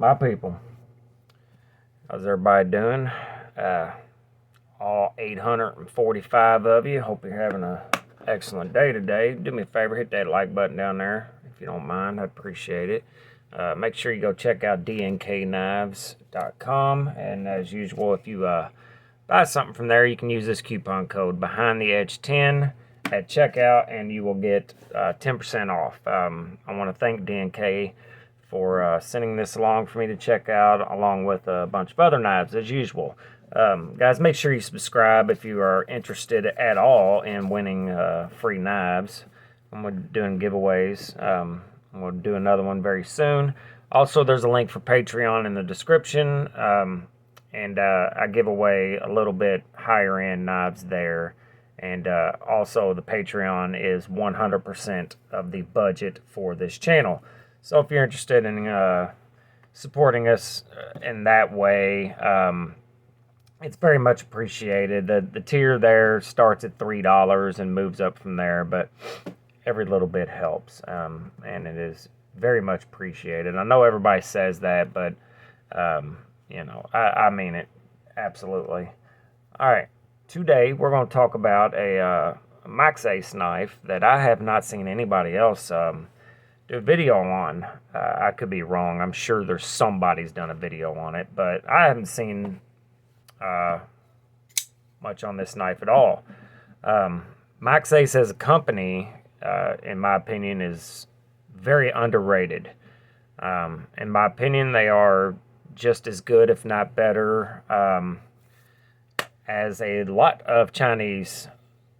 My people, how's everybody doing? All 845 of you. Hope you're having an excellent day today. Do me a favor, hit that like button down there if you don't mind. I'd appreciate it. Make sure you go check out DNKKnives.com. And as usual, if you buy something from there, you can use this coupon code BehindTheEdge10 at checkout, and you will get 10% off. I want to thank DNK for sending this along for me to check out, along with a bunch of other knives, as usual. Guys, make sure you subscribe if you are interested at all in winning free knives. I'm doing giveaways. I'm going to do another one very soon. Also, there's a link for Patreon in the description, and I give away a little bit higher-end knives there. And also, the Patreon is 100% of the budget for this channel. So if you're interested in supporting us in that way, it's very much appreciated. The tier there starts at $3 and moves up from there, but every little bit helps, and it is very much appreciated. I know everybody says that, but you know, I mean it absolutely. All right, today we're going to talk about a Maxace knife that I have not seen anybody else do a video on. I could be wrong. I'm sure there's somebody's done a video on it, but I haven't seen much on this knife at all. Maxace as a company, in my opinion, is very underrated. In my opinion, they are just as good, if not better, as a lot of Chinese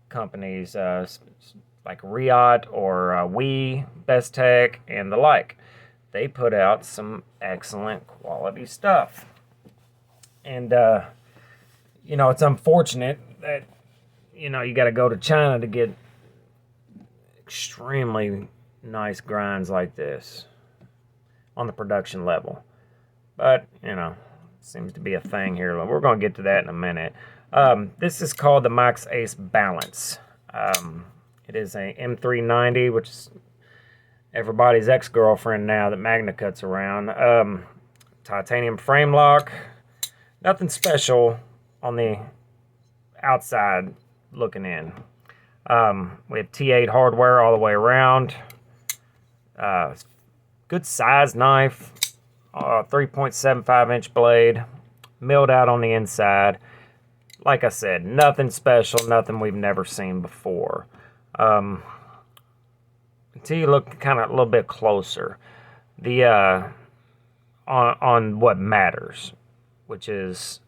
companies, like Riot or Wee, Best Tech, and the like. They put out some excellent quality stuff. And, you know, it's unfortunate that, you know, you got to go to China to get extremely nice grinds like this on the production level. But, you know, seems to be a thing here. We're going to get to that in a minute. This is called the Maxace Balance. It is a M390, which is everybody's ex-girlfriend now that Magna cuts around. Titanium frame lock. Nothing special on the outside looking in. We have T8 hardware all the way around. Good size knife. 3.75 inch blade. Milled out on the inside. Like I said, nothing special, nothing we've never seen before. Until you look kind of a little bit closer, the on what matters, which is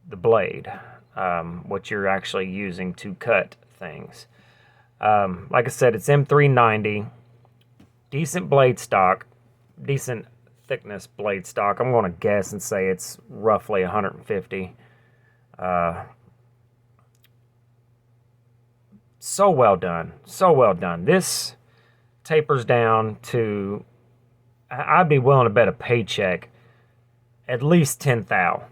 the blade, what you're actually using to cut things. Like I said, it's M390, decent blade stock, decent thickness blade stock. I'm going to guess and say it's roughly 150. So well done. So well done. This tapers down to, I'd be willing to bet a paycheck, at least 10 thou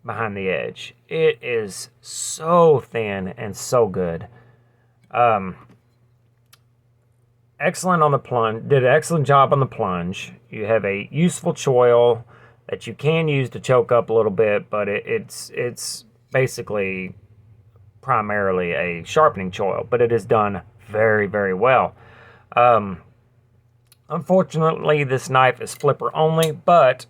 behind the edge. It is so thin and so good. Excellent on the plunge. Did an excellent job on the plunge. You have a useful choil that you can use to choke up a little bit, but it's basically primarily a sharpening choil, but it is done very, very well. Unfortunately, this knife is flipper only, but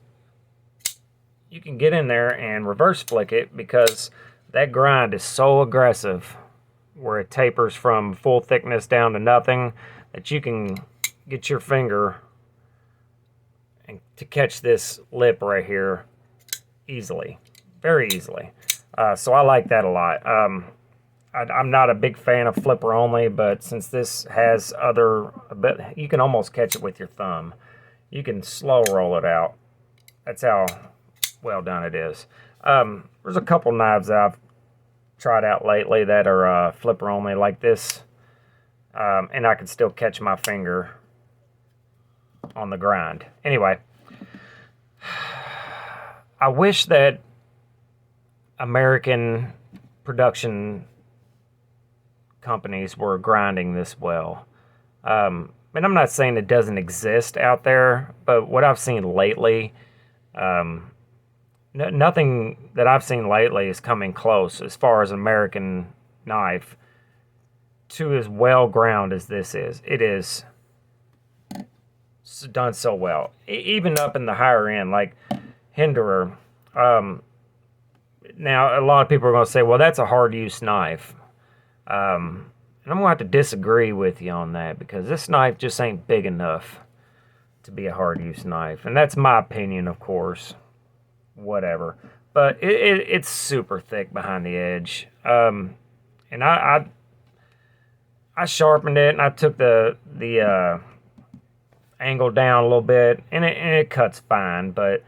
you can get in there and reverse flick it because that grind is so aggressive where it tapers from full thickness down to nothing that you can get your finger and to catch this lip right here easily, very easily. So I like that a lot. I'm not a big fan of flipper only, but since this has you can almost catch it with your thumb. You can slow roll it out. That's how well done it is. There's a couple knives that I've tried out lately that are flipper only like this, and I can still catch my finger on the grind. Anyway, I wish that American production companies were grinding this well. And I'm not saying it doesn't exist out there, but what I've seen lately, Nothing that I've seen lately is coming close as far as an American knife to as well ground as this is. It is done so well, even up in the higher end, like Hinderer. Now, a lot of people are going to say, well, that's a hard use knife. And I'm going to have to disagree with you on that, because this knife just ain't big enough to be a hard use knife. And that's my opinion, of course. Whatever. But it's super thick behind the edge. And I sharpened it, and I took the angle down a little bit, and it cuts fine, but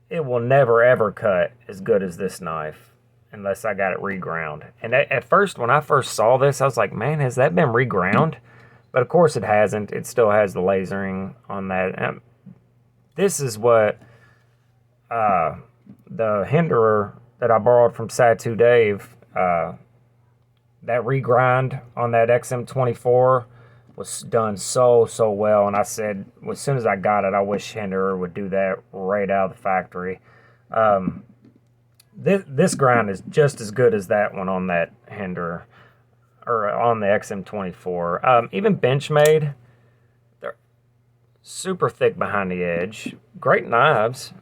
it will never ever cut as good as this knife unless I got it reground. And at first, when I first saw this, I was like, man, has that been reground? But of course it hasn't. It still has the lasering on that. And this is what the Hinderer that I borrowed from Satu Dave, that regrind on that XM24 was done so well. And I said, as soon as I got it, I wish Hinderer would do that right out of the factory. This grind is just as good as that one on that Hinderer, or on the XM24. Even Benchmade, they're super thick behind the edge. Great knives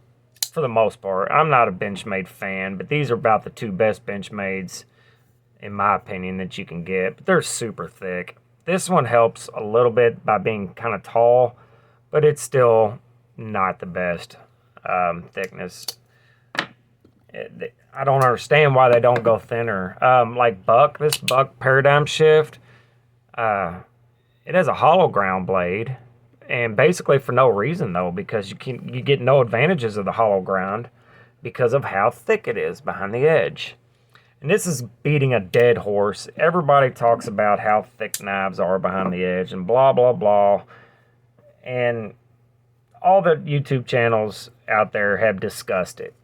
for the most part. I'm not a Benchmade fan, but these are about the two best Benchmades, in my opinion, that you can get. But they're super thick. This one helps a little bit by being kind of tall, but it's still not the best thickness. I don't understand why they don't go thinner. Like this Buck Paradigm Shift, it has a hollow ground blade, and basically for no reason though, because you get no advantages of the hollow ground because of how thick it is behind the edge. And this is beating a dead horse. Everybody talks about how thick knives are behind the edge and blah, blah, blah. And all the YouTube channels out there have discussed it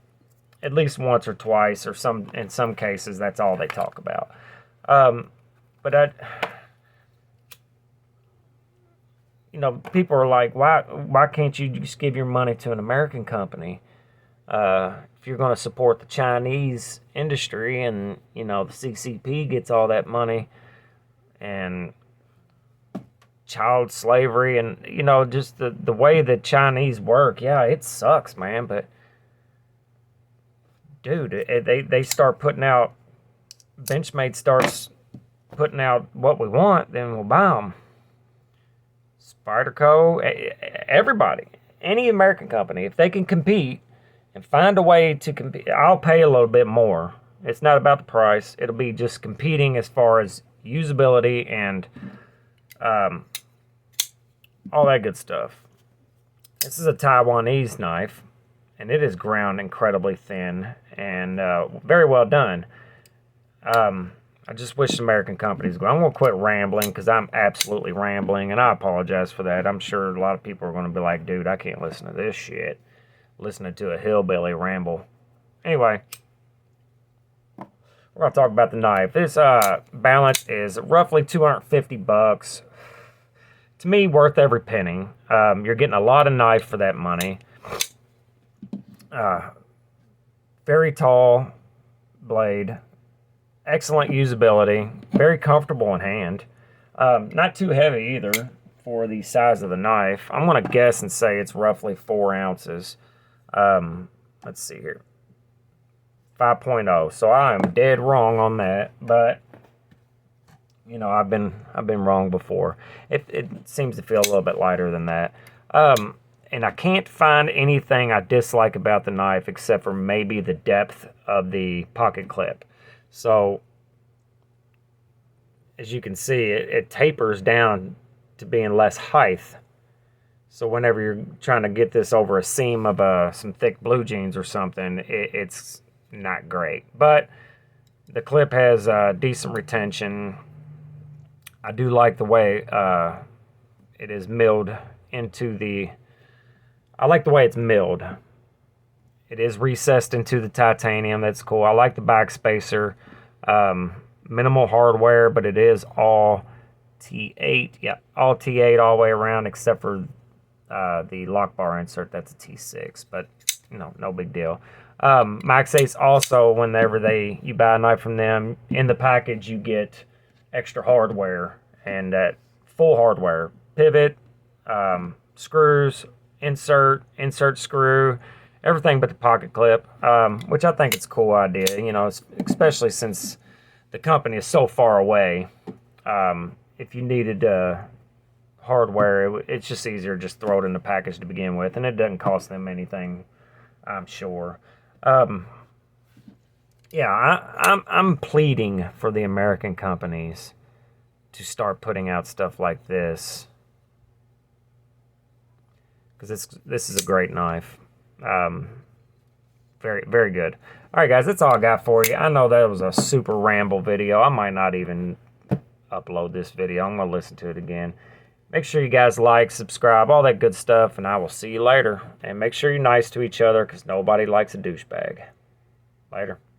at least once or twice, or in some cases, that's all they talk about. But people are like, why can't you just give your money to an American company? If you're going to support the Chinese industry, and the CCP gets all that money, and child slavery, and just the way the Chinese work, yeah, it sucks, man. But dude, they start putting out, Benchmade starts putting out what we want, then we'll buy them. Spyderco, everybody, any American company, if they can compete and find a way to compete, I'll pay a little bit more. It's not about the price. It'll be just competing as far as usability and all that good stuff. This is a Taiwanese knife, and it is ground incredibly thin and very well done. I just wish American companies go. I'm going to quit rambling, because I'm absolutely rambling, and I apologize for that. I'm sure a lot of people are going to be like, dude, I can't listen to this shit. Listening to a hillbilly ramble. Anyway, we're going to talk about the knife. This Balance is roughly $250. To me, worth every penny. You're getting a lot of knife for that money. Very tall blade. Excellent usability. Very comfortable in hand. Not too heavy either for the size of the knife. I'm going to guess and say it's roughly 4 ounces. Let's see here. 5.0. So I am dead wrong on that, but I've been wrong before. It seems to feel a little bit lighter than that. And I can't find anything I dislike about the knife except for maybe the depth of the pocket clip. So as you can see, it tapers down to being less height. So whenever you're trying to get this over a seam of some thick blue jeans or something, it's not great. But the clip has decent retention. I do like the way it is milled into the... I like the way it's milled. It is recessed into the titanium. That's cool. I like the back spacer. Minimal hardware, but it is all T8. Yeah, all T8 all the way around, except for the lock bar insert. That's a T6. But you know, no big deal. Maxace also, whenever you buy a knife from them, in the package you get extra hardware, and that full hardware, pivot, screws, insert screw, everything but the pocket clip, which I think it's a cool idea, you know, especially since the company is so far away. If you needed hardware, it's just easier to just throw it in the package to begin with, and it doesn't cost them anything, I'm sure. Yeah, I'm pleading for the American companies to start putting out stuff like this, because this is a great knife. Very, very good. All right, guys, that's all I got for you. I know that was a super ramble video. I might not even upload this video. I'm going to listen to it again. Make sure you guys like, subscribe, all that good stuff, and I will see you later. And make sure you're nice to each other, because nobody likes a douchebag. Later.